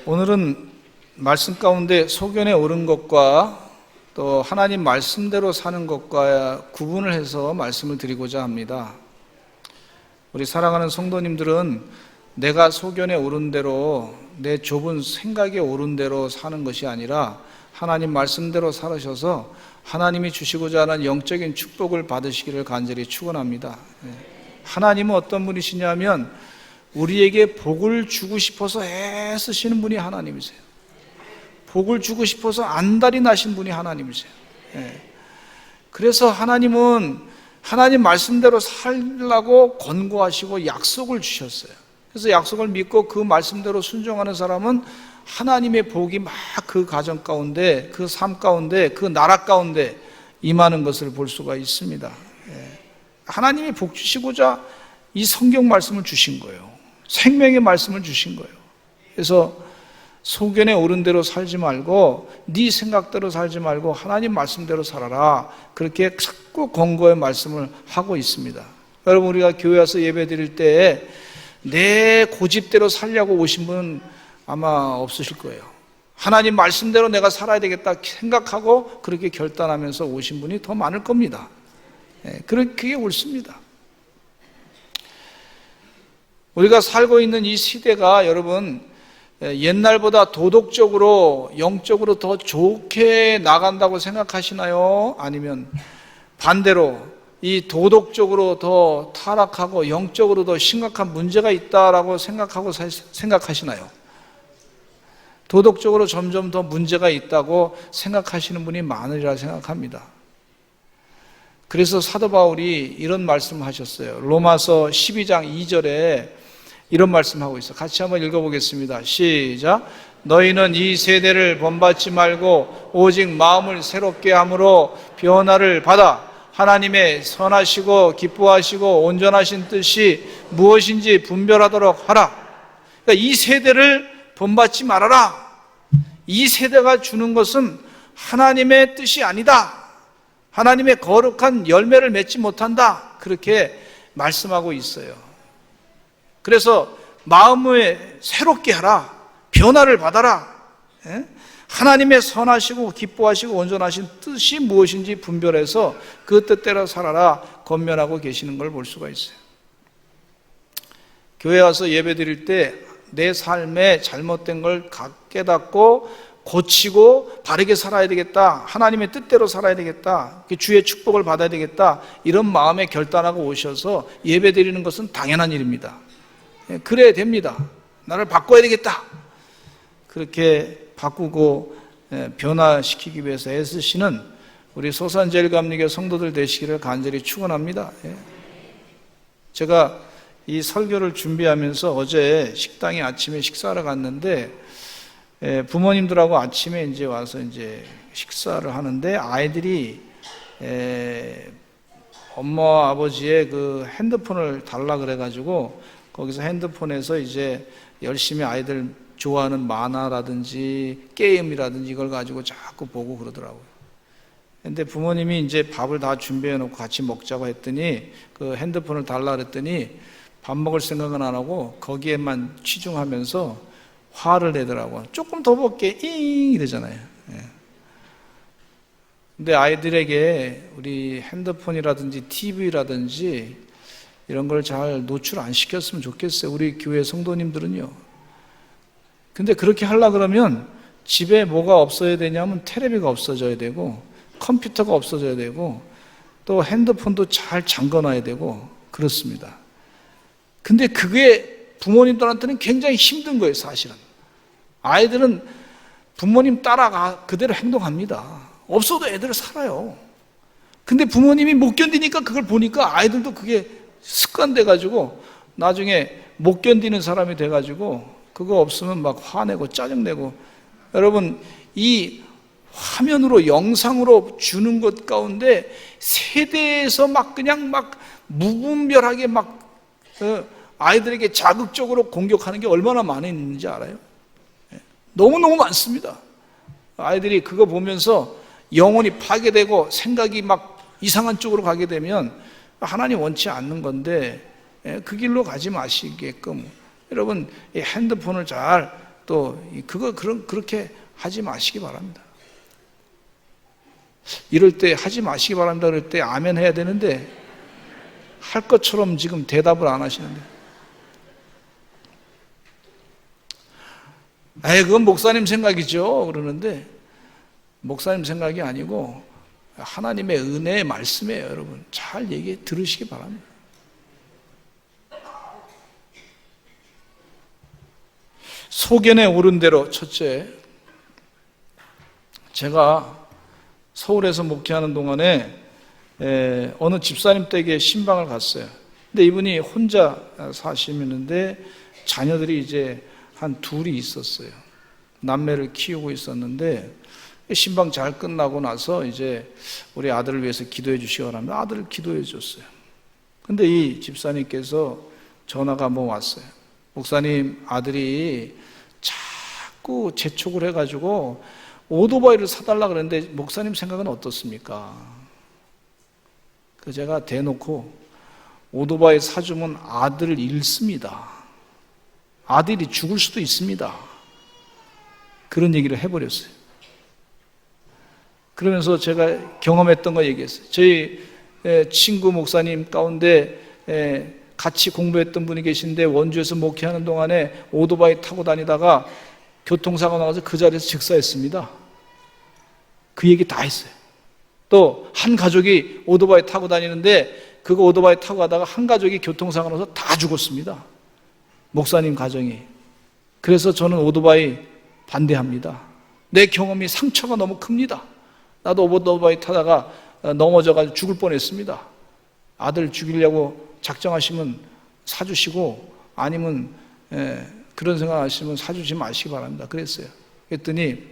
오늘은 말씀 가운데 소견에 옳은 것과 또 하나님 말씀대로 사는 것과 구분을 해서 말씀을 드리고자 합니다. 우리 사랑하는 성도님들은 내가 소견에 옳은 대로 내 좁은 생각에 옳은 대로 사는 것이 아니라 하나님 말씀대로 살으셔서 하나님이 주시고자 하는 영적인 축복을 받으시기를 간절히 축원합니다. 하나님은 어떤 분이시냐면 우리에게 복을 주고 싶어서 애쓰시는 분이 하나님이세요. 복을 주고 싶어서 안달이 나신 분이 하나님이세요. 그래서 하나님은 하나님 말씀대로 살라고 권고하시고 약속을 주셨어요. 그래서 약속을 믿고 그 말씀대로 순종하는 사람은 하나님의 복이 막 그 가정 가운데, 그 삶 가운데, 그 나라 가운데 임하는 것을 볼 수가 있습니다. 하나님이 복 주시고자 이 성경 말씀을 주신 거예요. 생명의 말씀을 주신 거예요. 그래서 소견에 옳은 대로 살지 말고 네 생각대로 살지 말고 하나님 말씀대로 살아라, 그렇게 자꾸 권고의 말씀을 하고 있습니다. 여러분, 우리가 교회 와서 예배 드릴 때 내 고집대로 살려고 오신 분은 아마 없으실 거예요. 하나님 말씀대로 내가 살아야 되겠다 생각하고 그렇게 결단하면서 오신 분이 더 많을 겁니다. 그게 옳습니다. 우리가 살고 있는 이 시대가 여러분 옛날보다 도덕적으로 영적으로 더 좋게 나간다고 생각하시나요? 아니면 반대로 이 도덕적으로 더 타락하고 영적으로 더 심각한 문제가 있다라고 생각하시나요? 도덕적으로 점점 더 문제가 있다고 생각하시는 분이 많으리라 생각합니다. 그래서 사도 바울이 이런 말씀을 하셨어요. 로마서 12장 2절에 이런 말씀하고 있어요. 같이 한번 읽어보겠습니다. 시작. 너희는 이 세대를 본받지 말고 오직 마음을 새롭게 함으로 변화를 받아 하나님의 선하시고 기뻐하시고 온전하신 뜻이 무엇인지 분별하도록 하라. 그러니까 이 세대를 본받지 말아라. 이 세대가 주는 것은 하나님의 뜻이 아니다. 하나님의 거룩한 열매를 맺지 못한다. 그렇게 말씀하고 있어요. 그래서 마음을 새롭게 하라. 변화를 받아라. 하나님의 선하시고 기뻐하시고 온전하신 뜻이 무엇인지 분별해서 그 뜻대로 살아라 권면하고 계시는 걸 볼 수가 있어요. 교회 와서 예배 드릴 때 내 삶에 잘못된 걸 깨닫고 고치고 바르게 살아야 되겠다, 하나님의 뜻대로 살아야 되겠다, 주의 축복을 받아야 되겠다, 이런 마음에 결단하고 오셔서 예배 드리는 것은 당연한 일입니다. 그래야 됩니다. 나를 바꿔야 되겠다, 그렇게 바꾸고 변화시키기 위해서 애쓰시는 우리 소산제일감리교 성도들 되시기를 간절히 축원합니다. 제가 이 설교를 준비하면서 어제 식당에 아침에 식사를 갔는데 부모님들하고 아침에 이제 와서 이제 식사를 하는데 아이들이 엄마와 아버지의 그 핸드폰을 달라 그래가지고 거기서 핸드폰에서 이제 열심히 아이들 좋아하는 만화라든지 게임이라든지 이걸 가지고 자꾸 보고 그러더라고요. 근데 부모님이 이제 밥을 다 준비해 놓고 같이 먹자고 했더니 그 핸드폰을 달라 그랬더니 밥 먹을 생각은 안 하고 거기에만 치중하면서 화를 내더라고요. 조금 더 볼게 잉 이러잖아요. 근데 아이들에게 우리 핸드폰이라든지 TV라든지 이런 걸 잘 노출 안 시켰으면 좋겠어요. 우리 교회 성도님들은요. 근데 그렇게 하려고 그러면 집에 뭐가 없어야 되냐면 텔레비가 없어져야 되고 컴퓨터가 없어져야 되고 또 핸드폰도 잘 잠궈놔야 되고 그렇습니다. 근데 그게 부모님들한테는 굉장히 힘든 거예요, 사실은. 아이들은 부모님 따라가 그대로 행동합니다. 없어도 애들 살아요. 근데 부모님이 못 견디니까 그걸 보니까 아이들도 그게 습관돼가지고 나중에 못 견디는 사람이 돼가지고 그거 없으면 막 화내고 짜증내고. 여러분, 이 화면으로 영상으로 주는 것 가운데 세대에서 막 그냥 막 무분별하게 막 아이들에게 자극적으로 공격하는 게 얼마나 많이 있는지 알아요? 너무너무 많습니다. 아이들이 그거 보면서 영혼이 파괴되고 생각이 막 이상한 쪽으로 가게 되면 하나님 원치 않는 건데 그 길로 가지 마시게끔 여러분 이 핸드폰을 잘 또 그렇게 하지 마시기 바랍니다. 이럴 때 하지 마시기 바랍니다. 그럴 때 아멘 해야 되는데 할 것처럼 지금 대답을 안 하시는데, 그건 목사님 생각이죠 그러는데, 목사님 생각이 아니고 하나님의 은혜의 말씀이에요. 여러분 잘 들으시기 바랍니다. 소견에 오른 대로. 첫째, 제가 서울에서 목회하는 동안에 어느 집사님 댁에 신방을 갔어요. 근데 이분이 혼자 사시는데 자녀들이 이제 한 둘이 있었어요. 남매를 키우고 있었는데 신방 잘 끝나고 나서 이제 우리 아들을 위해서 기도해 주시기 바랍니다. 아들을 기도해 줬어요. 근데 이 집사님께서 전화가 한번 왔어요. 목사님, 아들이 자꾸 재촉을 해가지고 오토바이를 사달라 그랬는데 목사님 생각은 어떻습니까? 그 제가 대놓고 오토바이 사주면 아들을 잃습니다. 아들이 죽을 수도 있습니다. 그런 얘기를 해버렸어요. 그러면서 제가 경험했던 거 얘기했어요. 저희 친구 목사님 가운데 같이 공부했던 분이 계신데 원주에서 목회하는 동안에 오토바이 타고 다니다가 교통사고 나가서 그 자리에서 즉사했습니다. 그 얘기 다 했어요. 또 한 가족이 오토바이 타고 다니는데 그거 오토바이 타고 가다가 한 가족이 교통사고 나서 다 죽었습니다. 목사님 가정이. 그래서 저는 오토바이 반대합니다. 내 경험이 상처가 너무 큽니다. 나도 오토바이 타다가 넘어져가지고 죽을 뻔했습니다. 아들 죽이려고 작정하시면 사주시고, 아니면 그런 생각하시면 사주지 마시기 바랍니다. 그랬어요. 그랬더니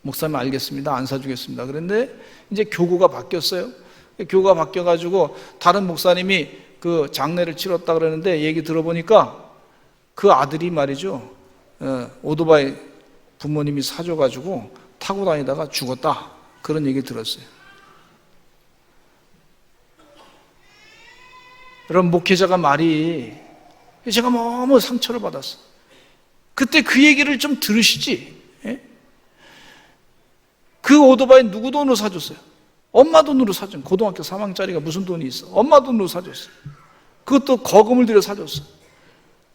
목사님 알겠습니다. 안 사주겠습니다. 그런데 이제 교구가 바뀌었어요. 교구가 바뀌어가지고 다른 목사님이 그 장례를 치렀다 그러는데 얘기 들어보니까 그 아들이 말이죠, 오토바이 부모님이 사줘가지고 타고 다니다가 죽었다, 그런 얘기 들었어요. 여러분, 목회자가 말이 제가 너무 상처를 받았어. 그때 그 얘기를 좀 들으시지. 예? 그 오토바이 누구 돈으로 사줬어요? 엄마 돈으로 사준, 고등학교 3학년짜리가 무슨 돈이 있어? 엄마 돈으로 사줬어요. 그것도 거금을 들여 사줬어.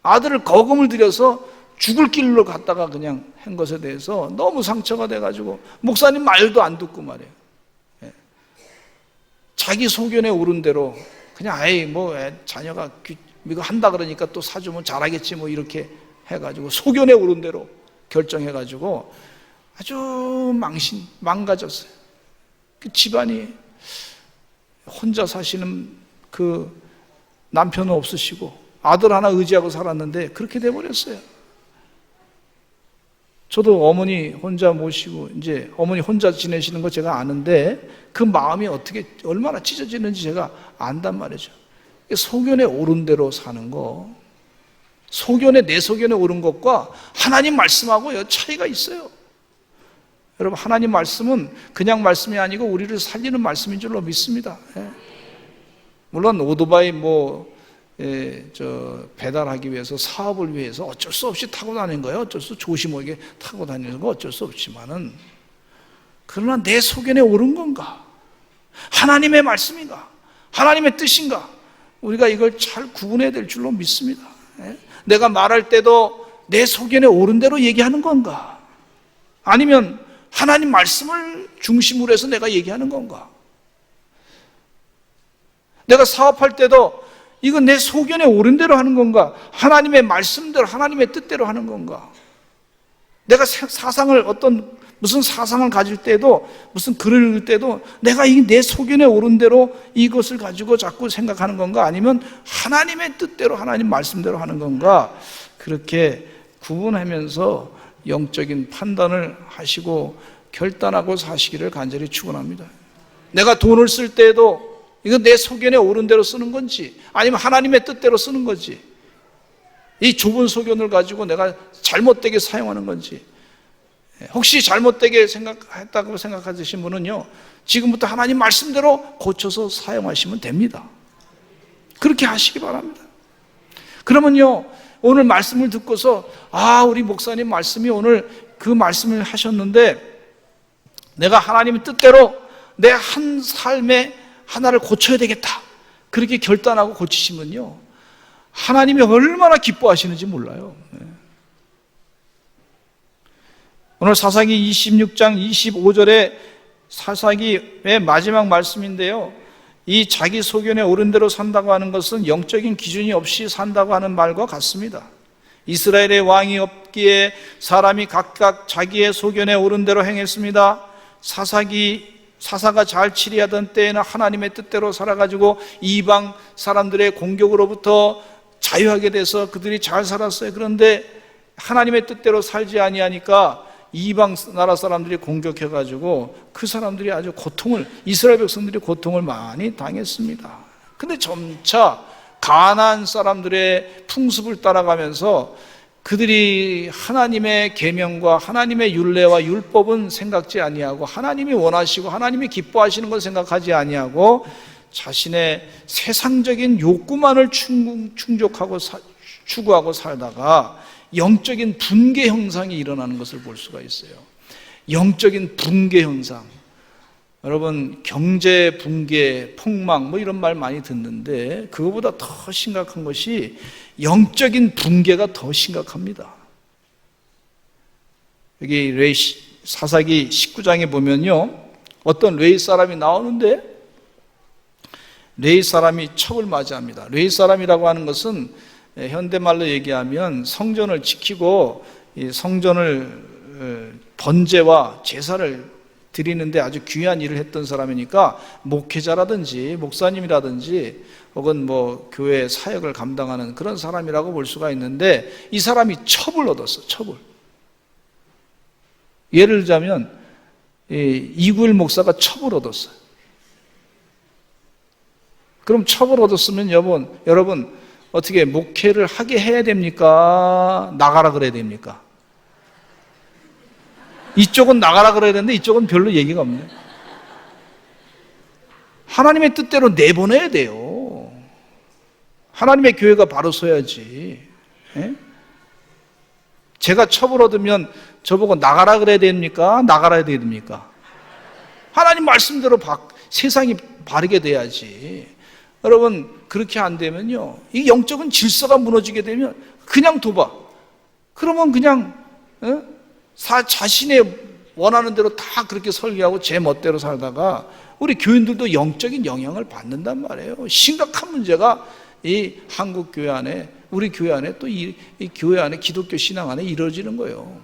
아들을 거금을 들여서 죽을 길로 갔다가 그냥 한 것에 대해서 너무 상처가 돼가지고 목사님 말도 안 듣고 말이에요. 예. 자기 소견에 오른 대로 그냥 자녀가 이거 한다 그러니까 또 사주면 잘하겠지 뭐 이렇게 해가지고 소견에 오른 대로 결정해가지고 아주 망가졌어요. 그 집안이 혼자 사시는 그 남편은 없으시고 아들 하나 의지하고 살았는데 그렇게 돼버렸어요. 저도 어머니 혼자 모시고 이제 어머니 혼자 지내시는 거 제가 아는데 그 마음이 얼마나 찢어지는지 제가 안단 말이죠. 소견에 오른 대로 사는 거, 내 소견에 오른 것과 하나님 말씀하고 차이가 있어요. 여러분, 하나님 말씀은 그냥 말씀이 아니고 우리를 살리는 말씀인 줄로 믿습니다. 물론 오토바이 배달하기 위해서, 사업을 위해서 어쩔 수 없이 타고 다니는 거예요. 어쩔 수 조심하게 타고 다니는 거 어쩔 수 없지만은, 그러나 내 소견에 오른 건가? 하나님의 말씀인가? 하나님의 뜻인가? 우리가 이걸 잘 구분해야 될 줄로 믿습니다. 내가 말할 때도 내 소견에 오른 대로 얘기하는 건가? 아니면 하나님 말씀을 중심으로 해서 내가 얘기하는 건가? 내가 사업할 때도 이건 내 소견에 오른 대로 하는 건가? 하나님의 말씀대로, 하나님의 뜻대로 하는 건가? 내가 무슨 사상을 가질 때도, 무슨 글을 읽을 때도 내가 내 소견에 오른 대로 이것을 가지고 자꾸 생각하는 건가? 아니면 하나님의 뜻대로, 하나님 말씀대로 하는 건가? 그렇게 구분하면서 영적인 판단을 하시고 결단하고 사시기를 간절히 축원합니다. 내가 돈을 쓸 때에도 이거 내 소견에 오른 대로 쓰는 건지 아니면 하나님의 뜻대로 쓰는 건지, 이 좁은 소견을 가지고 내가 잘못되게 사용하는 건지, 혹시 잘못되게 생각했다고 생각하시는 분은요, 지금부터 하나님 말씀대로 고쳐서 사용하시면 됩니다. 그렇게 하시기 바랍니다. 그러면요, 오늘 말씀을 듣고서 우리 목사님 말씀이 오늘 그 말씀을 하셨는데 내가 하나님의 뜻대로 내 한 삶의 하나를 고쳐야 되겠다, 그렇게 결단하고 고치시면요, 하나님이 얼마나 기뻐하시는지 몰라요. 오늘 사사기 26장 25절에 사사기의 마지막 말씀인데요, 이 자기 소견에 옳은 대로 산다고 하는 것은 영적인 기준이 없이 산다고 하는 말과 같습니다. 이스라엘의 왕이 없기에 사람이 각각 자기의 소견에 옳은 대로 행했습니다. 사사가 잘 치리하던 때에는 하나님의 뜻대로 살아가지고 이방 사람들의 공격으로부터 자유하게 돼서 그들이 잘 살았어요. 그런데 하나님의 뜻대로 살지 아니하니까 이방 나라 사람들이 공격해가지고 그 사람들이 아주 이스라엘 백성들이 고통을 많이 당했습니다. 근데 점차 가나안 사람들의 풍습을 따라가면서 그들이 하나님의 계명과 하나님의 율례와 율법은 생각지 아니하고 하나님이 원하시고 하나님이 기뻐하시는 걸 생각하지 아니하고 자신의 세상적인 욕구만을 충족하고 추구하고 살다가 영적인 붕괴 현상이 일어나는 것을 볼 수가 있어요. 영적인 붕괴 현상. 여러분, 경제 붕괴, 폭망 이런 말 많이 듣는데 그거보다 더 심각한 것이 영적인 붕괴가 더 심각합니다. 여기 사사기 19장에 보면요, 어떤 레위 사람이 나오는데 레위 사람이 첩을 맞이합니다. 레위 사람이라고 하는 것은 현대말로 얘기하면 성전을 지키고 이 성전을 번제와 제사를 드리는데 아주 귀한 일을 했던 사람이니까 목회자라든지 목사님이라든지 혹은 교회 사역을 감당하는 그런 사람이라고 볼 수가 있는데 이 사람이 첩을 얻었어. 첩을. 예를 들자면 이구일 목사가 첩을 얻었어요. 그럼 첩을 얻었으면 여러분 어떻게 목회를 하게 해야 됩니까? 나가라 그래야 됩니까? 이쪽은 나가라 그래야 되는데 이쪽은 별로 얘기가 없네. 하나님의 뜻대로 내보내야 돼요. 하나님의 교회가 바로 서야지. 제가 첩을 얻으면 저보고 나가라 그래야 됩니까? 나가라 해야 됩니까? 하나님 말씀대로 세상이 바르게 돼야지. 여러분, 그렇게 안 되면요, 이 영적인 질서가 무너지게 되면 그냥 그러면 그냥 자신의 원하는 대로 다 그렇게 설계하고 제 멋대로 살다가 우리 교인들도 영적인 영향을 받는단 말이에요. 심각한 문제가 이 한국 교회 안에, 우리 교회 안에, 또 이 교회 안에, 기독교 신앙 안에 이루어지는 거예요.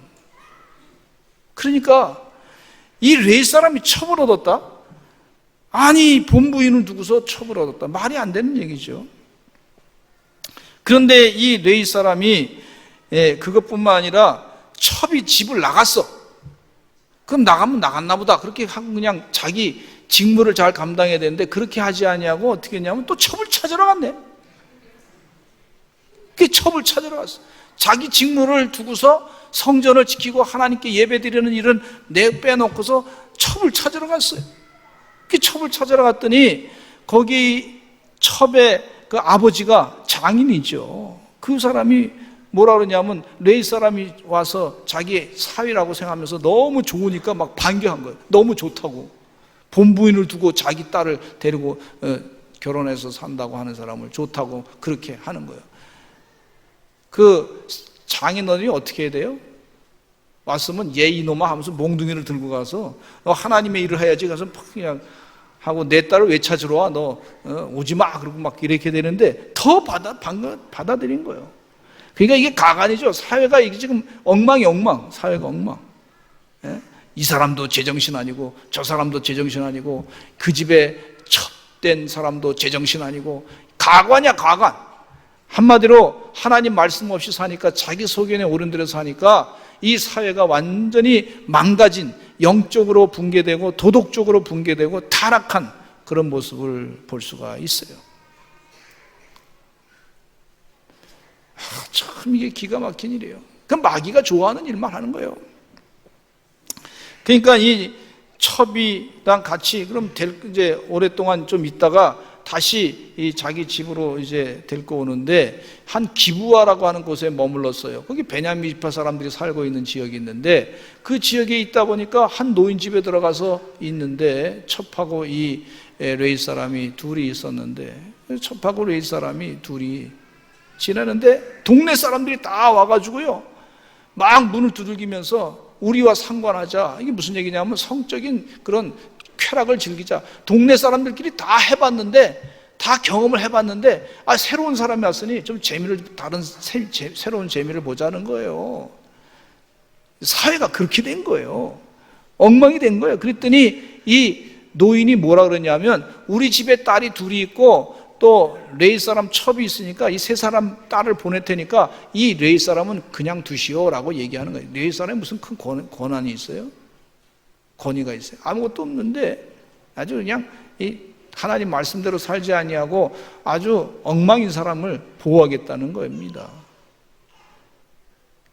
그러니까 이 레위 사람이 첩을 얻었다? 아니, 본부인을 두고서 첩을 얻었다. 말이 안 되는 얘기죠. 그런데 이 레위 사람이 그것뿐만 아니라 첩이 집을 나갔어. 그럼 나가면 나갔나 보다, 그렇게 하고 그냥 자기 직무를 잘 감당해야 되는데 그렇게 하지 아니하고 어떻게 했냐면 또 첩을 찾으러 갔네. 그 첩을 찾으러 갔어. 자기 직무를 두고서 성전을 지키고 하나님께 예배드리는 일은 빼놓고서 첩을 찾으러 갔어요. 그 첩을 찾으러 갔더니 거기 첩의 그 아버지가 장인이죠. 그 사람이 뭐라 그러냐면 레위 사람이 와서 자기 사위라고 생각하면서 너무 좋으니까 막 반겨한 거예요. 너무 좋다고. 본부인을 두고 자기 딸을 데리고 결혼해서 산다고 하는 사람을 좋다고 그렇게 하는 거예요. 그 장인어른이 어떻게 해야 돼요? 왔으면 얘 이놈아 하면서 몽둥이를 들고 가서 너 하나님의 일을 해야지 가서 그냥 하고 내 딸을 왜 찾으러 와? 너 오지 마. 그러고 막 이렇게 되는데 더 받아들인 거예요. 그러니까 이게 가관이죠. 사회가 이게 지금 엉망이 엉망. 사회가 엉망. 이 사람도 제정신 아니고 저 사람도 제정신 아니고 그 집에 첩된 사람도 제정신 아니고 가관이야, 가관. 한마디로 하나님 말씀 없이 사니까 자기 소견에 옳은 대로 사니까 이 사회가 완전히 망가진, 영적으로 붕괴되고 도덕적으로 붕괴되고 타락한 그런 모습을 볼 수가 있어요. 참 이게 기가 막힌 일이에요. 그 마귀가 좋아하는 일만 하는 거예요. 그러니까 이 첩이랑 같이 그럼 이제 오랫동안 좀 있다가 다시 이 자기 집으로 이제 데리고 오는데 한 기브아라고 하는 곳에 머물렀어요. 거기 베냐민 지파 사람들이 살고 있는 지역이 있는데 그 지역에 있다 보니까 한 노인 집에 들어가서 있는데 첩하고 이 레위 사람이 둘이 있었는데 첩하고 레위 사람이 둘이 지내는데 동네 사람들이 다 와가지고요 막 문을 두들기면서 우리와 상관하자. 이게 무슨 얘기냐면 성적인 그런 쾌락을 즐기자. 동네 사람들끼리 다 해봤는데 다 경험을 해봤는데 새로운 사람이 왔으니 좀 새로운 재미를 보자는 거예요. 사회가 그렇게 된 거예요. 엉망이 된 거예요. 그랬더니 이 노인이 뭐라 그러냐면 우리 집에 딸이 둘이 있고 또 레위 사람 첩이 있으니까 이 세 사람 딸을 보낼 테니까 이 레위 사람은 그냥 두시오라고 얘기하는 거예요. 레위 사람이 무슨 큰 권한이 있어요? 권위가 있어요? 아무것도 없는데 아주 그냥 이 하나님 말씀대로 살지 아니하고 아주 엉망인 사람을 보호하겠다는 겁니다.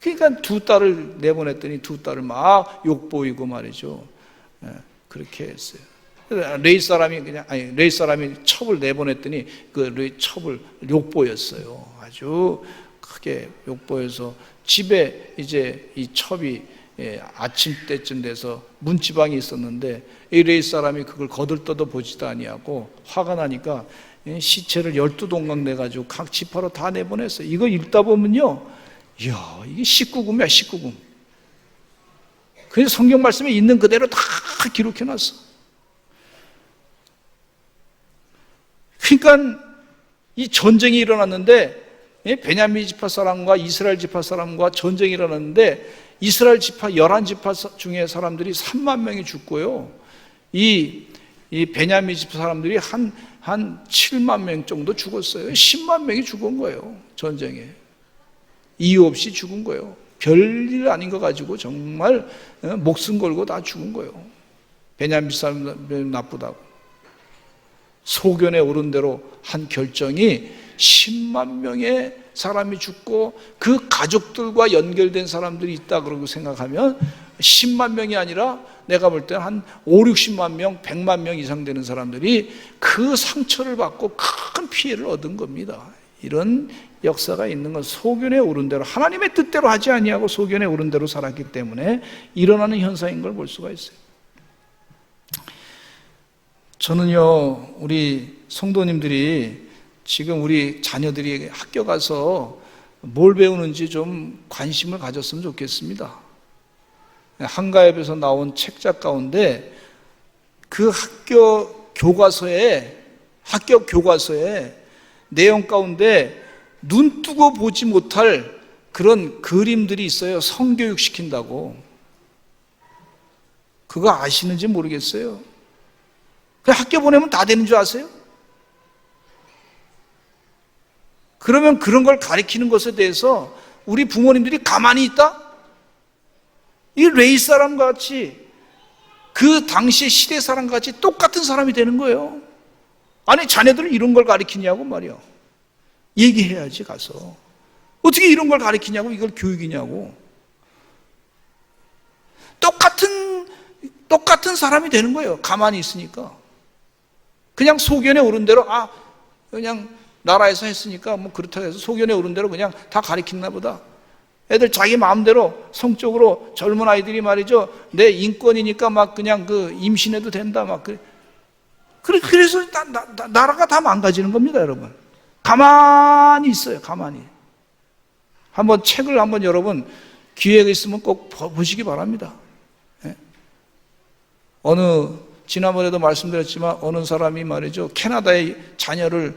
그러니까 두 딸을 내보냈더니 두 딸을 막 욕보이고 말이죠. 그렇게 했어요. 레위 사람이 첩을 내보냈더니 그 레위 첩을 욕보였어요. 아주 크게 욕보여서 집에 이제 이 첩이 아침 때쯤 돼서 문지방이 있었는데 이 레위 사람이 그걸 거들떠도 보지도 아니하고 화가 나니까 시체를 12동강 내가지고 각 지파로 다 내보냈어요. 이거 읽다 보면요, 이야, 이게 19금이야, 19금. 그래서 성경 말씀에 있는 그대로 다 기록해놨어. 그러니까 이 전쟁이 일어났는데 베냐민 지파 사람과 이스라엘 지파 사람과 전쟁이 일어났는데 이스라엘 지파 11지파 중에 사람들이 3만 명이 죽고요. 이 베냐민 지파 사람들이 한 7만 명 정도 죽었어요. 10만 명이 죽은 거예요. 전쟁에. 이유 없이 죽은 거예요. 별일 아닌 거 가지고 정말 목숨 걸고 다 죽은 거예요. 베냐민 사람들 나쁘다고. 소견에 오른 대로 한 결정이 10만 명의 사람이 죽고 그 가족들과 연결된 사람들이 있다 그러고 생각하면 10만 명이 아니라 내가 볼 때는 한 5, 60만 명, 100만 명 이상 되는 사람들이 그 상처를 받고 큰 피해를 얻은 겁니다. 이런 역사가 있는 건 소견에 오른 대로 하나님의 뜻대로 하지 아니하고 소견에 오른 대로 살았기 때문에 일어나는 현상인 걸 볼 수가 있어요. 저는요, 우리 성도님들이 지금 우리 자녀들이 학교 가서 뭘 배우는지 좀 관심을 가졌으면 좋겠습니다. 한가협에서 나온 책자 가운데 그 학교 교과서에 내용 가운데 눈 뜨고 보지 못할 그런 그림들이 있어요. 성교육 시킨다고. 그거 아시는지 모르겠어요. 학교 보내면 다 되는 줄 아세요? 그러면 그런 걸 가르치는 것에 대해서 우리 부모님들이 가만히 있다? 이 레위 사람 같이 그 당시 시대 사람 같이 똑같은 사람이 되는 거예요. 아니 자네들은 이런 걸 가르치냐고 말이야. 얘기해야지 가서. 어떻게 이런 걸 가르치냐고, 이걸 교육이냐고. 똑같은 사람이 되는 거예요. 가만히 있으니까. 그냥 소견에 오른 대로 그냥 나라에서 했으니까 뭐 그렇다고 해서 소견에 오른 대로 그냥 다 가르쳤나 보다. 애들 자기 마음대로 성적으로 젊은 아이들이 말이죠. 내 인권이니까 막 그냥 그 임신해도 된다 막 그래. 그래서 나라가 다 망가지는 겁니다, 여러분. 가만히 있어요, 가만히. 한번 책을 한번 여러분 기회가 있으면 꼭 보시기 바랍니다. 지난번에도 말씀드렸지만 어느 사람이 말이죠, 캐나다의 자녀를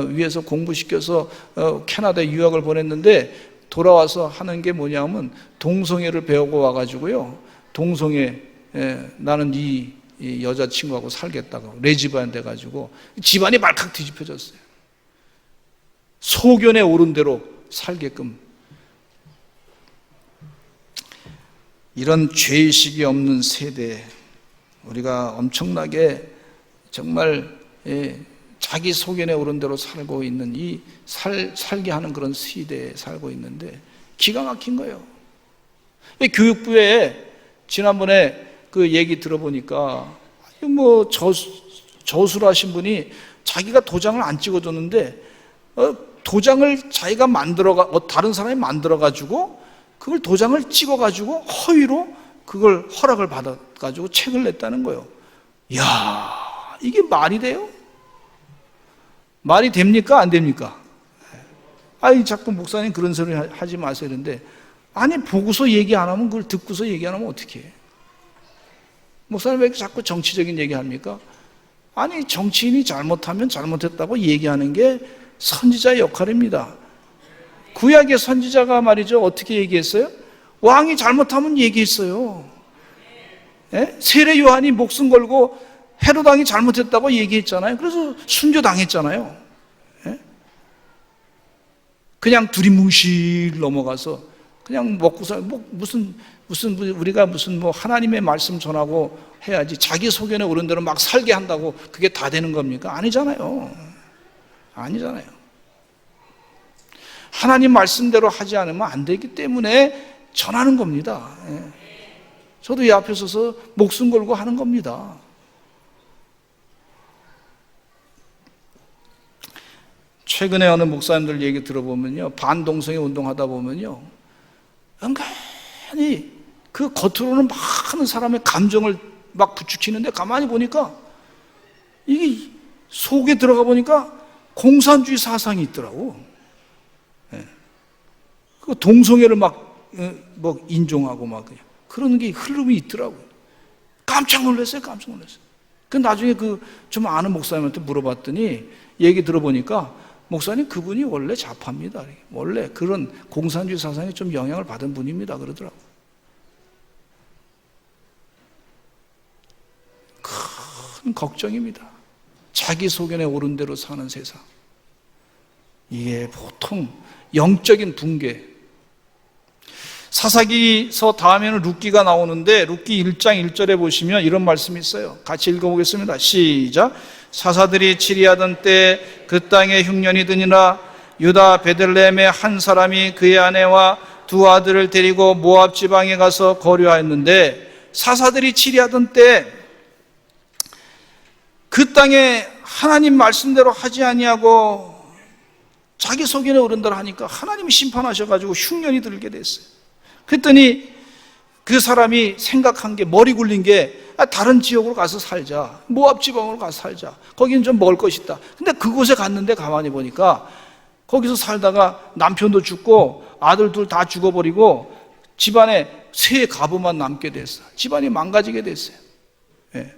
위해서 공부시켜서 캐나다에 유학을 보냈는데 돌아와서 하는 게 뭐냐면 동성애를 배우고 와가지고요, 동성애, 나는 이 여자친구하고 살겠다고 레즈비안 돼가지고 집안이 말칵 뒤집혀졌어요. 소견에 오른 대로 살게끔. 이런 죄의식이 없는 세대, 우리가 엄청나게 정말 자기 소견에 오른 대로 살고 있는 이 살게 하는 그런 시대에 살고 있는데 기가 막힌 거예요. 교육부에 지난번에 그 얘기 들어보니까 뭐 저술하신 분이 자기가 도장을 안 찍어줬는데 도장을 자기가 다른 사람이 만들어가지고 그걸 도장을 찍어가지고 허위로 그걸 허락을 받아가지고 책을 냈다는 거예요. 이야, 이게 말이 돼요? 말이 됩니까? 안 됩니까? 아니, 자꾸 목사님 그런 소리 하지 마세요. 그런데, 아니, 보고서 얘기 안 하면 그걸 듣고서 얘기 안 하면 어떻게 해? 목사님 왜 자꾸 정치적인 얘기 합니까? 아니, 정치인이 잘못하면 잘못했다고 얘기하는 게 선지자의 역할입니다. 구약의 선지자가 말이죠, 어떻게 얘기했어요? 왕이 잘못하면 얘기했어요. 예? 세례 요한이 목숨 걸고 헤롯 왕이 잘못했다고 얘기했잖아요. 그래서 순교당했잖아요. 예? 그냥 두리뭉실 넘어가서 그냥 먹고 무슨 우리가 무슨 뭐 하나님의 말씀 전하고 해야지 자기 소견에 오른 대로 막 살게 한다고 그게 다 되는 겁니까? 아니잖아요. 아니잖아요. 하나님 말씀대로 하지 않으면 안 되기 때문에 전하는 겁니다. 예. 저도 이 앞에 서서 목숨 걸고 하는 겁니다. 최근에 어느 목사님들 얘기 들어보면요, 반동성애 운동하다 보면요, 은근히 그 겉으로는 많은 사람의 감정을 막 부추기는데 가만히 보니까 이게 속에 들어가 보니까 공산주의 사상이 있더라고. 예. 그 동성애를 막 인종하고 막 그런 게 흐름이 있더라고요. 깜짝 놀랐어요. 깜짝 놀랐어요. 그 나중에 좀 아는 목사님한테 물어봤더니 얘기 들어보니까 목사님 그분이 원래 좌파입니다. 원래 그런 공산주의 사상에 좀 영향을 받은 분입니다. 그러더라고요. 큰 걱정입니다. 자기 소견에 오른 대로 사는 세상. 이게 보통 영적인 붕괴. 사사기서 다음에는 룻기가 나오는데 룻기 1장 1절에 보시면 이런 말씀이 있어요. 같이 읽어보겠습니다. 시작. 사사들이 치리하던 때 그 땅에 흉년이 드니라. 유다 베들레헴의 한 사람이 그의 아내와 두 아들을 데리고 모압 지방에 가서 거류하였는데, 사사들이 치리하던 때 그 땅에 하나님 말씀대로 하지 아니하고 자기 소견에 오른 대로 하니까 하나님이 심판하셔가지고 흉년이 들게 됐어요. 그랬더니 그 사람이 생각한 게, 머리 굴린 게, 다른 지역으로 가서 살자, 모압 지방으로 가서 살자, 거기는 좀 먹을 것이 있다. 근데 그곳에 갔는데 가만히 보니까 거기서 살다가 남편도 죽고 아들 둘 다 죽어버리고 집안에 세 가부만 남게 됐어. 집안이 망가지게 됐어요. 예.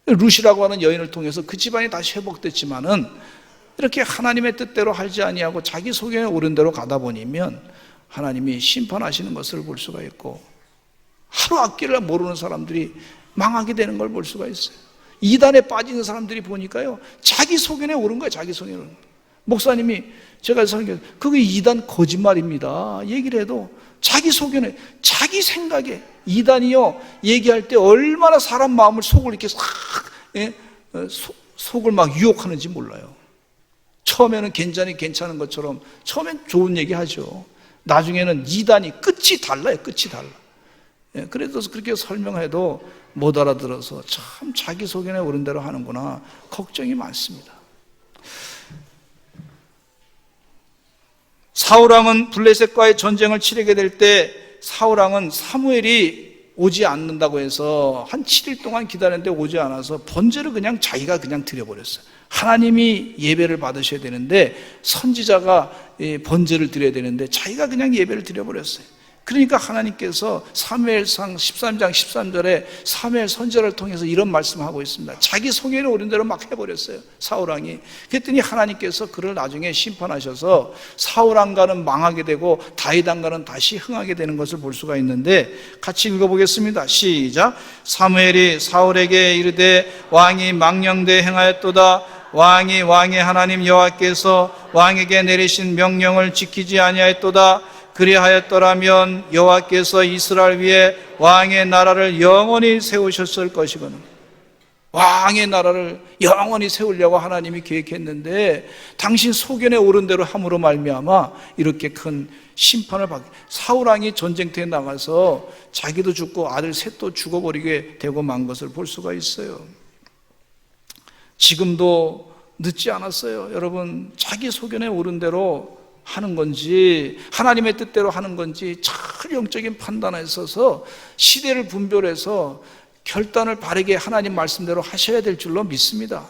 룻이라고 하는 여인을 통해서 그 집안이 다시 회복됐지만은 이렇게 하나님의 뜻대로 하지 아니하고 자기 소견에 오른 대로 가다 보니면 하나님이 심판하시는 것을 볼 수가 있고, 하루 앞길을 모르는 사람들이 망하게 되는 걸 볼 수가 있어요. 이단에 빠지는 사람들이 보니까요, 자기 소견에 오른 거예요. 자기 소견에 오른 거예요. 목사님이 제가 설교, 그게 이단 거짓말입니다 얘기를 해도 자기 소견에, 자기 생각에, 이단이요 얘기할 때 얼마나 사람 마음을, 속을 이렇게 싹, 속을 막 유혹하는지 몰라요. 처음에는 괜찮은 것처럼 처음엔 좋은 얘기 하죠. 나중에는 이단이 끝이 달라요. 끝이 달라. 그래도 그렇게 설명해도 못 알아들어서 참 자기 소견에 오른 대로 하는구나, 걱정이 많습니다. 사울왕은 블레셋과의 전쟁을 치르게 될 때 사울왕은 사무엘이 오지 않는다고 해서 한 7일 동안 기다렸는데 오지 않아서 번제를 그냥 자기가 그냥 드려버렸어요. 하나님이 예배를 받으셔야 되는데, 선지자가 번제를 드려야 되는데 자기가 그냥 예배를 드려버렸어요. 그러니까 하나님께서 사무엘상 13장 13절에 사무엘 선지자를 통해서 이런 말씀하고 있습니다. 자기 소견에 오른 대로 막 해버렸어요, 사울왕이. 그랬더니 하나님께서 그를 나중에 심판하셔서 사울왕가는 망하게 되고 다윗왕가는 다시 흥하게 되는 것을 볼 수가 있는데, 같이 읽어보겠습니다. 시작. 사무엘이 사울에게 이르되 왕이 망령되 행하였도다. 왕이 왕의 하나님 여호와께서 왕에게 내리신 명령을 지키지 아니하였도다. 그리하였더라면 여호와께서 이스라엘 위에 왕의 나라를 영원히 세우셨을 것이거늘. 왕의 나라를 영원히 세우려고 하나님이 계획했는데 당신 소견에 오른 대로 함으로 말미암아 이렇게 큰 심판을 받게. 사울왕이 전쟁터에 나가서 자기도 죽고 아들 셋도 죽어버리게 되고 만 것을 볼 수가 있어요. 지금도 늦지 않았어요. 여러분, 자기 소견에 오른 대로 하는 건지 하나님의 뜻대로 하는 건지 잘 영적인 판단에 있어서 시대를 분별해서 결단을 바르게 하나님 말씀대로 하셔야 될 줄로 믿습니다.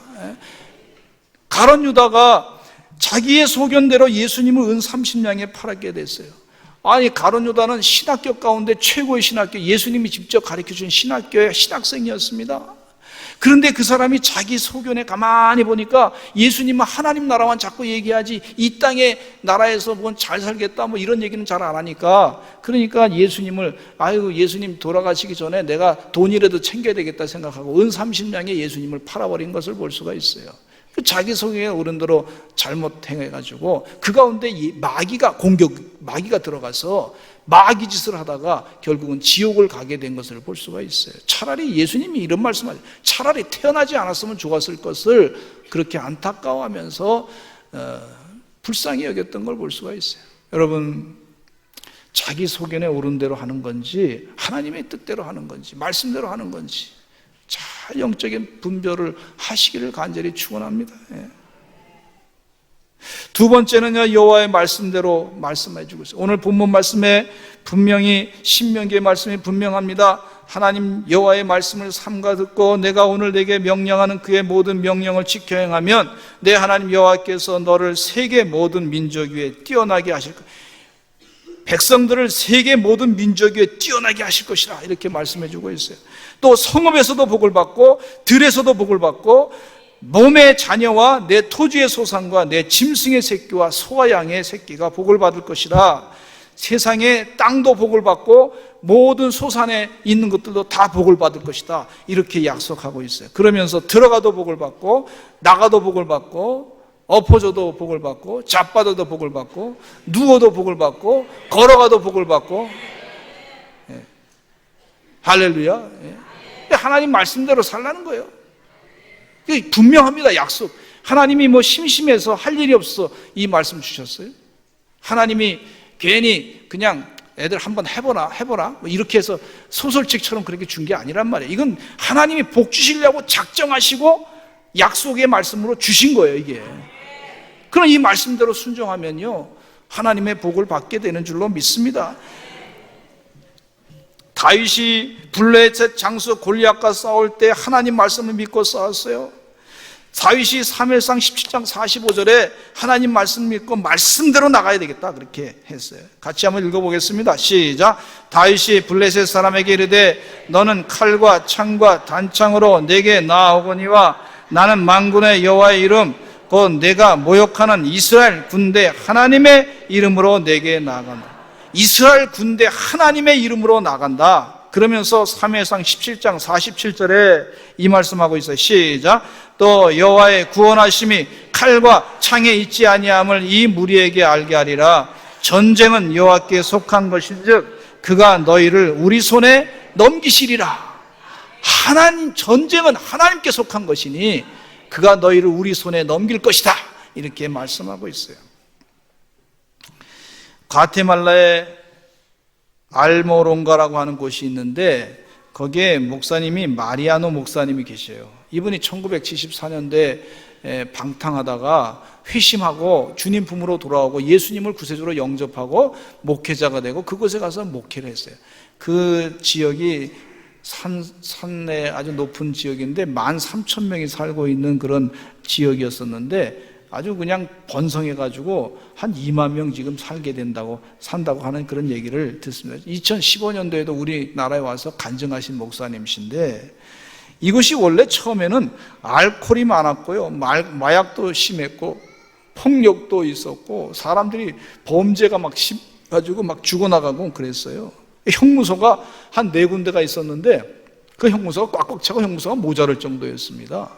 가룟 유다가 자기의 소견대로 예수님을 은 30냥에 팔게 됐어요. 아니, 가룟 유다는 신학교 가운데 최고의 신학교, 예수님이 직접 가르쳐준 신학교의 신학생이었습니다. 그런데 그 사람이 자기 소견에 가만히 보니까 예수님은 하나님 나라만 자꾸 얘기하지 이 땅의 나라에서 뭔 잘 살겠다 뭐 이런 얘기는 잘 안 하니까, 그러니까 예수님을 예수님 돌아가시기 전에 내가 돈이라도 챙겨야 되겠다 생각하고 은 30냥에 예수님을 팔아버린 것을 볼 수가 있어요. 자기 소견에 오른 대로 잘못 행해가지고 그 가운데 마귀가 들어가서 마귀 짓을 하다가 결국은 지옥을 가게 된 것을 볼 수가 있어요. 차라리 예수님이 이런 말씀하죠. 차라리 태어나지 않았으면 좋았을 것을 그렇게 안타까워하면서 불쌍히 여겼던 걸 볼 수가 있어요. 여러분, 자기 소견에 오른 대로 하는 건지 하나님의 뜻대로 하는 건지 말씀대로 하는 건지 잘 영적인 분별을 하시기를 간절히 축원합니다. 두 번째는요, 여호와의 말씀대로 말씀해 주고 있어요. 오늘 본문 말씀에 분명히 신명기의 말씀이 분명합니다. 하나님 여호와의 말씀을 삼가 듣고 내가 오늘 내게 명령하는 그의 모든 명령을 지켜 행하면 내 하나님 여호와께서 너를 세계 모든 민족 위에 뛰어나게 하실 것이다. 백성들을 세계 모든 민족 위에 뛰어나게 하실 것이라 이렇게 말씀해 주고 있어요. 또 성읍에서도 복을 받고 들에서도 복을 받고 몸의 자녀와 내 토지의 소산과 내 짐승의 새끼와 소와 양의 새끼가 복을 받을 것이라. 세상의 땅도 복을 받고 모든 소산에 있는 것들도 다 복을 받을 것이다 이렇게 약속하고 있어요. 그러면서 들어가도 복을 받고 나가도 복을 받고 엎어져도 복을 받고 자빠져도 복을 받고 누워도 복을 받고 걸어가도 복을 받고. 할렐루야. 하나님 말씀대로 살라는 거예요. 분명합니다. 약속. 하나님이 뭐 심심해서 할 일이 없어 이 말씀 주셨어요? 하나님이 괜히 그냥 애들 한번 해보라 뭐 이렇게 해서 소설책처럼 그렇게 준 게 아니란 말이에요. 이건 하나님이 복 주시려고 작정하시고 약속의 말씀으로 주신 거예요, 이게. 그럼 이 말씀대로 순종하면요 하나님의 복을 받게 되는 줄로 믿습니다. 다윗이 블레셋 장수 골리앗과 싸울 때 하나님 말씀을 믿고 싸웠어요. 다윗이 사무엘상 17장 45절에 하나님 말씀 믿고 말씀대로 나가야 되겠다 그렇게 했어요. 같이 한번 읽어보겠습니다. 시작. 다윗이 블레셋 사람에게 이르되 너는 칼과 창과 단창으로 내게 나아오거니와 나는 만군의 여호와의 이름 곧 내가 모욕하는 이스라엘 군대 하나님의 이름으로 내게 나아간다. 이스라엘 군대 하나님의 이름으로 나간다. 그러면서 사무엘상 17장 47절에 이 말씀하고 있어요. 시작. 또 여호와의 구원하심이 칼과 창에 있지 아니함을 이 무리에게 알게 하리라. 전쟁은 여호와께 속한 것인즉 그가 너희를 우리 손에 넘기시리라. 전쟁은 하나님께 속한 것이니 그가 너희를 우리 손에 넘길 것이다 이렇게 말씀하고 있어요. 과테말라에 알모론가라고 하는 곳이 있는데 거기에 목사님이 마리아노 목사님이 계셔요. 이분이 1974년도에 방탕하다가 회심하고 주님 품으로 돌아오고 예수님을 구세주로 영접하고 목회자가 되고 그곳에 가서 목회를 했어요. 그 지역이 산내 아주 높은 지역인데 13,000명이 살고 있는 그런 지역이었었는데 아주 그냥 번성해가지고 한 2만 명 지금 산다고 하는 그런 얘기를 듣습니다. 2015년도에도 우리나라에 와서 간증하신 목사님이신데 이것이 원래 처음에는 알코올이 많았고요, 마약도 심했고 폭력도 있었고 사람들이 범죄가 막 심가지고 막 죽어나가고 그랬어요. 형무소가 한 4군데가 있었는데 그 형무소가 꽉꽉 차고 형무소가 모자랄 정도였습니다.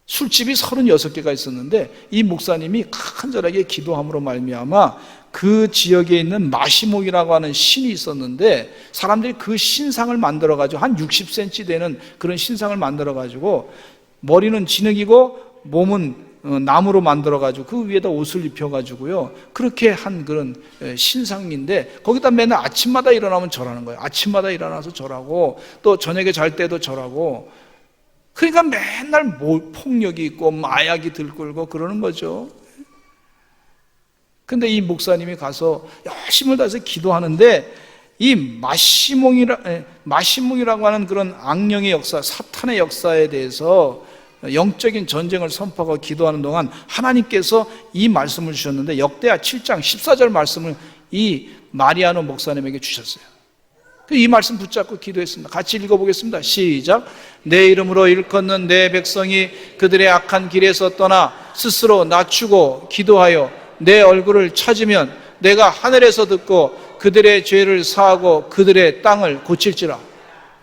술집이 36개가 있었는데 이 목사님이 간절하게 기도함으로 말미암아 그 지역에 있는 마시목이라고 하는 신이 있었는데 사람들이 그 신상을 만들어가지고 한 60cm 되는 그런 신상을 만들어가지고 머리는 진흙이고 몸은 나무로 만들어가지고 그 위에다 옷을 입혀가지고요 그렇게 한 그런 신상인데 거기다 맨날 아침마다 일어나면 절하는 거예요. 아침마다 일어나서 절하고 또 저녁에 잘 때도 절하고 그러니까 맨날 폭력이 있고 마약이 들끓고 그러는 거죠. 근데 이 목사님이 가서 열심을 다해서 기도하는데 이 마시몽이라고 하는 그런 악령의 역사, 사탄의 역사에 대해서 영적인 전쟁을 선포하고 기도하는 동안 하나님께서 이 말씀을 주셨는데 역대하 7장 14절 말씀을 이 마리아노 목사님에게 주셨어요. 이 말씀 붙잡고 기도했습니다. 같이 읽어보겠습니다. 시작. 내 이름으로 일컫는 내 백성이 그들의 악한 길에서 떠나 스스로 낮추고 기도하여 내 얼굴을 찾으면 내가 하늘에서 듣고 그들의 죄를 사하고 그들의 땅을 고칠지라.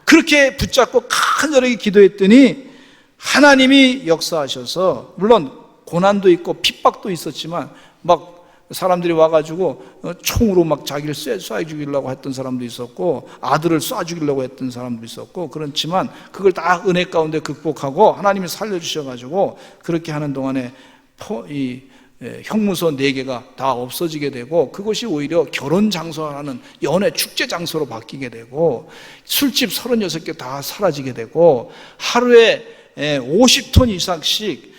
그렇게 붙잡고 간절하게 기도했더니 하나님이 역사하셔서, 물론 고난도 있고 핍박도 있었지만 막 사람들이 와가지고 총으로 막 자기를 쏴 죽이려고 했던 사람도 있었고 아들을 쏴 죽이려고 했던 사람도 있었고, 그렇지만 그걸 다 은혜 가운데 극복하고 하나님이 살려주셔가지고 그렇게 하는 동안에 형무소 4개가 다 없어지게 되고 그것이 오히려 결혼 장소라는 연애 축제 장소로 바뀌게 되고 술집 36개 다 사라지게 되고 하루에 50톤 이상씩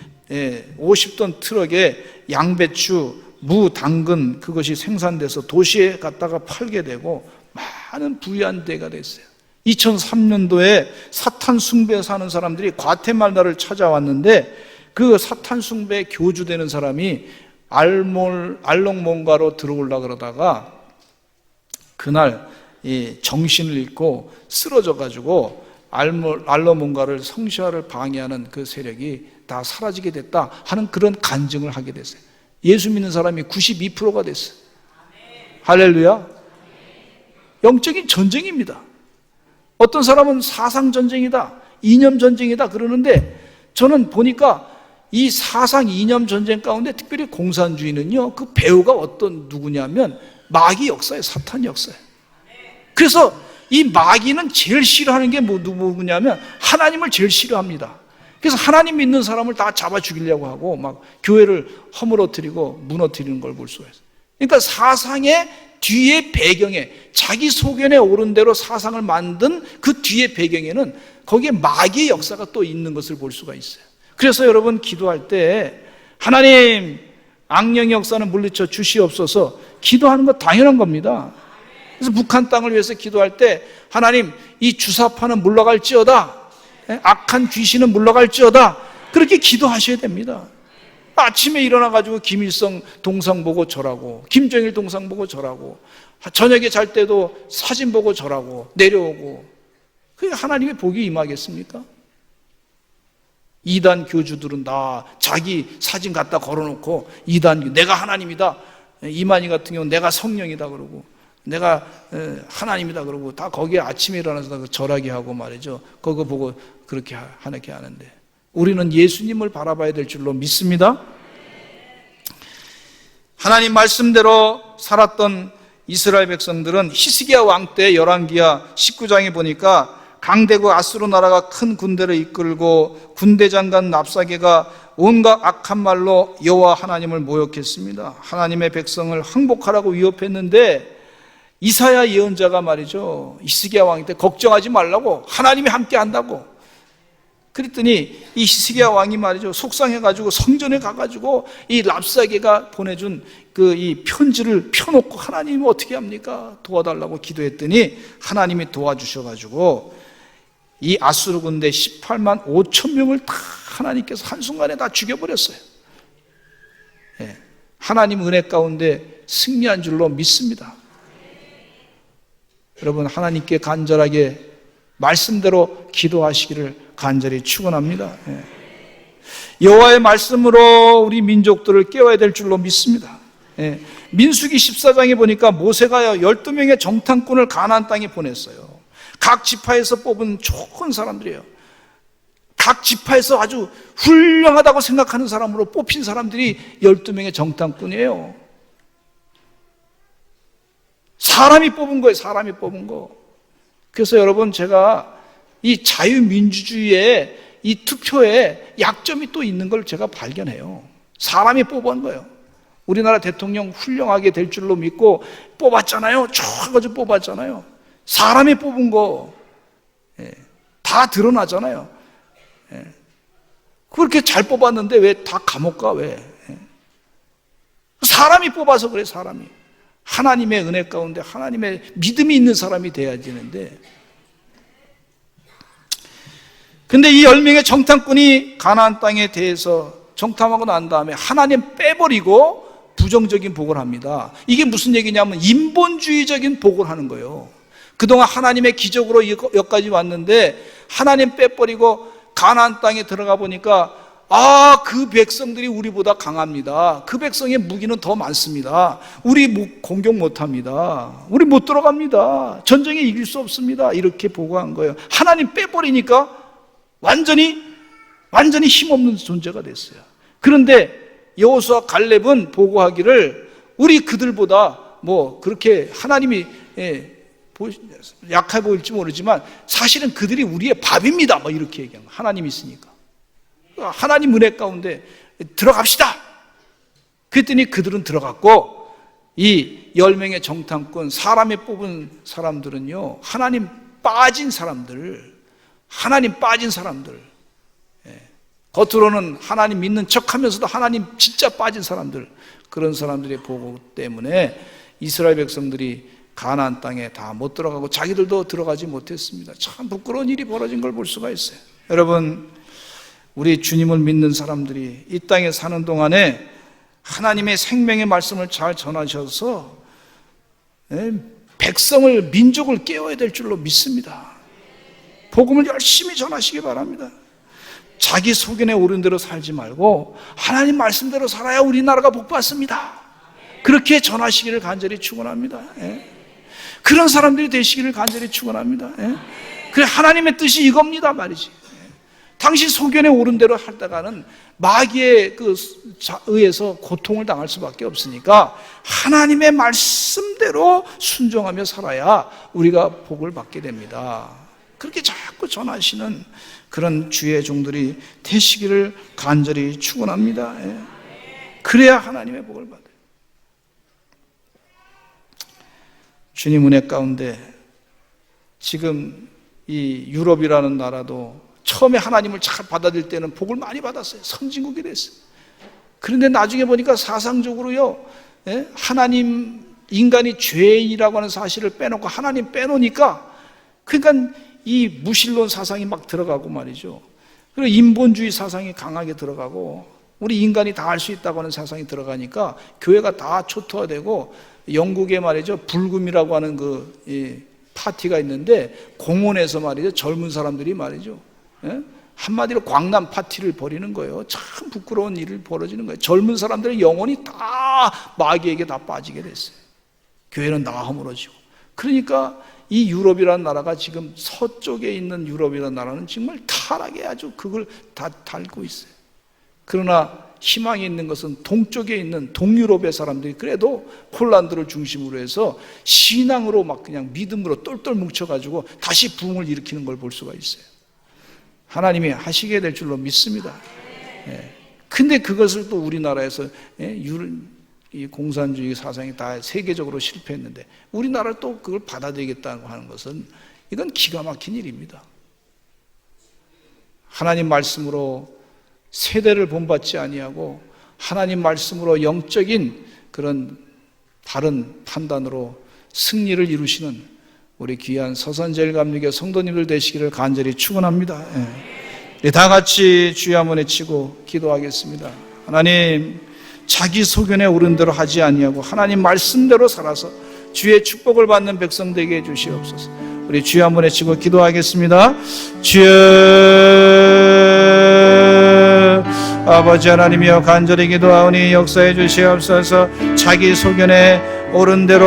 50톤 트럭에 양배추, 무, 당근 그것이 생산돼서 도시에 갖다가 팔게 되고 많은 부유한 데가 됐어요. 2003년도에 사탄 숭배에 사는 사람들이 과테말라를 찾아왔는데 그 사탄 숭배에 교주되는 사람이 알롱몽가로 들어오려고 그러다가 그날 정신을 잃고 쓰러져 가지고 알롱몽가를 성시화를 방해하는 그 세력이 다 사라지게 됐다 하는 그런 간증을 하게 됐어요. 예수 믿는 사람이 92%가 됐어요. 할렐루야. 영적인 전쟁입니다. 어떤 사람은 사상 전쟁이다, 이념 전쟁이다 그러는데 저는 보니까 이 사상 이념 전쟁 가운데 특별히 공산주의는요, 그 배우가 누구냐면 마귀 역사예요. 사탄 역사예요. 그래서 이 마귀는 제일 싫어하는 게 누구냐면 하나님을 제일 싫어합니다. 그래서 하나님 믿는 사람을 다 잡아 죽이려고 하고 막 교회를 허물어뜨리고 무너뜨리는 걸 볼 수가 있어요. 그러니까 사상의 뒤에 배경에 자기 소견에 오른 대로 사상을 만든 그 뒤에 배경에는 거기에 마귀의 역사가 또 있는 것을 볼 수가 있어요. 그래서 여러분 기도할 때 하나님 악령의 역사는 물리쳐 주시옵소서 기도하는 거 당연한 겁니다. 그래서 북한 땅을 위해서 기도할 때 하나님 이 주사파는 물러갈지어다, 악한 귀신은 물러갈지어다, 그렇게 기도하셔야 됩니다. 아침에 일어나가지고 김일성 동상 보고 절하고 김정일 동상 보고 절하고 저녁에 잘 때도 사진 보고 절하고 내려오고, 그게 하나님의 복이 임하겠습니까? 이단 교주들은 다 자기 사진 갖다 걸어놓고 이단 내가 하나님이다, 이만희 같은 경우는 내가 성령이다 그러고 내가 하나님이다 그러고 다 거기에 아침에 일어나서 절하게 하고 말이죠. 그거 보고 그렇게 하는데 우리는 예수님을 바라봐야 될 줄로 믿습니다. 하나님 말씀대로 살았던 이스라엘 백성들은 히스기야 왕 때 열왕기하 19장에 보니까 강대국 아수르 나라가 큰 군대를 이끌고 군대장관 랍사게가 온갖 악한 말로 여호와 하나님을 모욕했습니다. 하나님의 백성을 항복하라고 위협했는데 이사야 예언자가 말이죠, 히스기야 왕 때 걱정하지 말라고, 하나님이 함께 한다고 그랬더니 이 히스기야 왕이 말이죠 속상해가지고 성전에 가가지고 이 랍사게가 보내준 그 이 편지를 펴놓고 하나님이 어떻게 합니까? 도와달라고 기도했더니 하나님이 도와주셔가지고 이 아수르 군대 18만 5천 명을 다 하나님께서 한순간에 다 죽여버렸어요. 하나님 은혜 가운데 승리한 줄로 믿습니다. 여러분 하나님께 간절하게 말씀대로 기도하시기를 간절히 축원합니다. 여호와의 말씀으로 우리 민족들을 깨워야 될 줄로 믿습니다. 민수기 14장에 보니까 모세가 12명의 정탐꾼을 가나안 땅에 보냈어요. 각 지파에서 뽑은 좋은 사람들이에요. 각 지파에서 아주 훌륭하다고 생각하는 사람으로 뽑힌 사람들이 12명의 정탐꾼이에요. 사람이 뽑은 거예요. 사람이 뽑은 거. 그래서 여러분 제가 이 자유민주주의의 이 투표에 약점이 또 있는 걸 제가 발견해요. 사람이 뽑은 거예요. 우리나라 대통령 훌륭하게 될 줄로 믿고 뽑았잖아요. 쫙가지고 뽑았잖아요. 사람이 뽑은 거 다 드러나잖아요. 그렇게 잘 뽑았는데 왜 다 감옥 가? 왜? 사람이 뽑아서 그래. 사람이 하나님의 은혜 가운데 하나님의 믿음이 있는 사람이 돼야 되는데, 근데 이 10명의 정탐꾼이 가나안 땅에 대해서 정탐하고 난 다음에 하나님 빼버리고 부정적인 복을 합니다. 이게 무슨 얘기냐면 인본주의적인 복을 하는 거예요. 그동안 하나님의 기적으로 여기까지 왔는데 하나님 빼버리고 가나안 땅에 들어가 보니까 그 백성들이 우리보다 강합니다. 그 백성의 무기는 더 많습니다. 우리 공격 못합니다. 우리 못 들어갑니다. 전쟁에 이길 수 없습니다. 이렇게 보고한 거예요. 하나님 빼버리니까 완전히 힘없는 존재가 됐어요. 그런데 여호수아 갈렙은 보고하기를 우리 그들보다 그렇게 하나님이 약해 보일지 모르지만 사실은 그들이 우리의 밥입니다. 이렇게 얘기한 거예요. 하나님이 있으니까. 하나님 은혜 가운데 들어갑시다. 그랬더니 그들은 들어갔고, 이 10명의 정탐꾼, 사람이 뽑은 사람들은요, 하나님 빠진 사람들, 겉으로는 하나님 믿는 척 하면서도 하나님 진짜 빠진 사람들, 그런 사람들의 보고 때문에 이스라엘 백성들이 가나안 땅에 다 못 들어가고 자기들도 들어가지 못했습니다. 참 부끄러운 일이 벌어진 걸 볼 수가 있어요. 여러분, 우리 주님을 믿는 사람들이 이 땅에 사는 동안에 하나님의 생명의 말씀을 잘 전하셔서 백성을, 민족을 깨워야 될 줄로 믿습니다. 복음을 열심히 전하시기 바랍니다. 자기 소견에 오른 대로 살지 말고 하나님 말씀대로 살아야 우리나라가 복받습니다. 그렇게 전하시기를 간절히 축원합니다. 그런 사람들이 되시기를 간절히 축원합니다. 그래, 하나님의 뜻이 이겁니다 말이지. 당신 소견에 오른 대로 하다가는 마귀에 의해서 고통을 당할 수밖에 없으니까 하나님의 말씀대로 순종하며 살아야 우리가 복을 받게 됩니다. 그렇게 자꾸 전하시는 그런 주의 종들이 되시기를 간절히 축원합니다. 그래야 하나님의 복을 받아요. 주님 은혜 가운데 지금 이 유럽이라는 나라도 처음에 하나님을 잘 받아들일 때는 복을 많이 받았어요. 선진국이 됐어요. 그런데 나중에 보니까 사상적으로요, 하나님, 인간이 죄인이라고 하는 사실을 빼놓고 하나님 빼놓으니까, 그러니까 이 무신론 사상이 막 들어가고 말이죠. 그리고 인본주의 사상이 강하게 들어가고, 우리 인간이 다 할 수 있다고 하는 사상이 들어가니까 교회가 다 초토화되고, 영국에 말이죠, 불금이라고 하는 파티가 있는데 공원에서 말이죠, 젊은 사람들이 말이죠, 한마디로 광남 파티를 벌이는 거예요. 참 부끄러운 일을 벌어지는 거예요. 젊은 사람들의 영혼이 다 마귀에게 다 빠지게 됐어요. 교회는 다 허물어지고. 그러니까 이 유럽이라는 나라가 지금 서쪽에 있는 유럽이라는 나라는 정말 타락에 아주 그걸 다 닳고 있어요. 그러나 희망이 있는 것은 동쪽에 있는 동유럽의 사람들이 그래도 폴란드를 중심으로 해서 신앙으로 막 그냥 믿음으로 똘똘 뭉쳐가지고 다시 부흥을 일으키는 걸 볼 수가 있어요. 하나님이 하시게 될 줄로 믿습니다. 근데 그것을 또 우리나라에서 이 공산주의 사상이 다 세계적으로 실패했는데 우리나라를 또 그걸 받아들이겠다고 하는 것은 이건 기가 막힌 일입니다. 하나님 말씀으로 세대를 본받지 아니하고 하나님 말씀으로 영적인 그런 다른 판단으로 승리를 이루시는 우리 귀한 서산제일감리교 성도님들 되시기를 간절히 축원합니다. 다 같이 주여 한번 외치고 기도하겠습니다. 하나님, 자기 소견에 오른 대로 하지 아니하고 하나님 말씀대로 살아서 주의 축복을 받는 백성 되게 해주시옵소서. 우리 주여 한번 외치고 기도하겠습니다. 주여, 아버지 하나님이여, 간절히 기도하오니 역사해 주시옵소서. 자기 소견에 옳은 대로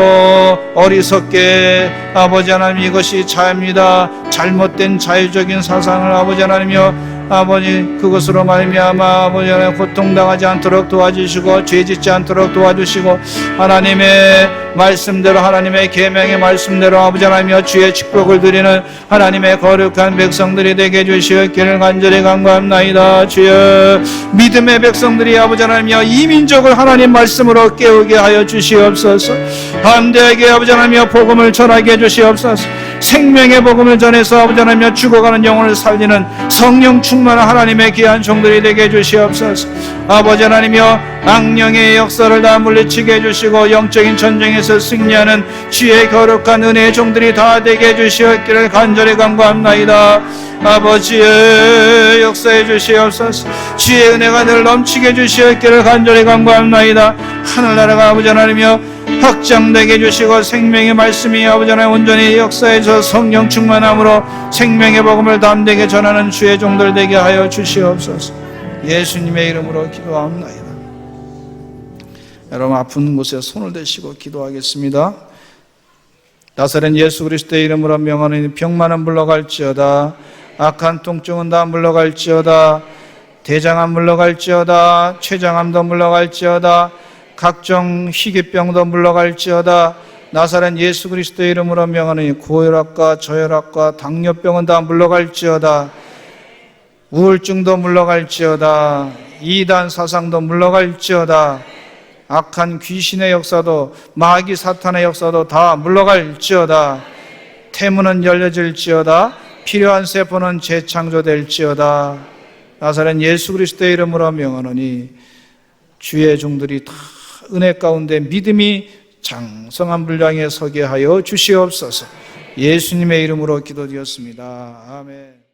어리석게, 아버지 하나님, 이것이 자유입니다. 잘못된 자유적인 사상을 아버지 하나님이여, 아버지 그것으로 말미암아 아버지 하나님 고통당하지 않도록 도와주시고 죄짓지 않도록 도와주시고 하나님의 말씀대로, 하나님의 계명의 말씀대로 아버지 하나님이여 주의 축복을 드리는 하나님의 거룩한 백성들이 되게 해주시옵기를 간절히 간구합나이다. 주여, 믿음의 백성들이 아버지 하나님이여 이 민족을 하나님 말씀으로 깨우게 하여 주시옵소서. 담대하게 아버지 하나님이여 복음을 전하게 해주시옵소서. 생명의 복음을 전해서 아버지 하나님 죽어가는 영혼을 살리는 성령 충만한 하나님의 귀한 종들이 되게 해주시옵소서. 아버지 하나님이여 악령의 역사를 다 물리치게 해주시고 영적인 전쟁에서 승리하는 주의 거룩한 은혜의 종들이 다 되게 해주시옵기를 간절히 간구합나이다. 아버지의 역사해 주시옵소서. 주의 은혜가 늘 넘치게 해주시옵기를 간절히 간구합나이다. 하늘나라가 아버지 하나님이여 확장되게 해주시고 생명의 말씀이 아버지 하나님 온전히 역사에서 성령 충만함으로 생명의 복음을 담대게 전하는 주의 종들 되게 하여 주시옵소서. 예수님의 이름으로 기도합나이다. 여러분 아픈 곳에 손을 대시고 기도하겠습니다. 나사렛 예수 그리스도의 이름으로 명하노니 병만은 물러갈지어다. 악한 통증은 다 물러갈지어다. 대장암 물러갈지어다. 췌장암도 물러갈지어다. 각종 희귀병도 물러갈지어다. 나사렛 예수 그리스도의 이름으로 명하노니 고혈압과 저혈압과 당뇨병은 다 물러갈지어다. 우울증도 물러갈지어다. 이단 사상도 물러갈지어다. 악한 귀신의 역사도 마귀 사탄의 역사도 다 물러갈지어다. 태문은 열려질지어다. 필요한 세포는 재창조될지어다. 나사렛 예수 그리스도의 이름으로 명하노니 주의 종들이 다 은혜 가운데 믿음이 장성한 분량에 서게 하여 주시옵소서. 예수님의 이름으로 기도드렸습니다. 아멘.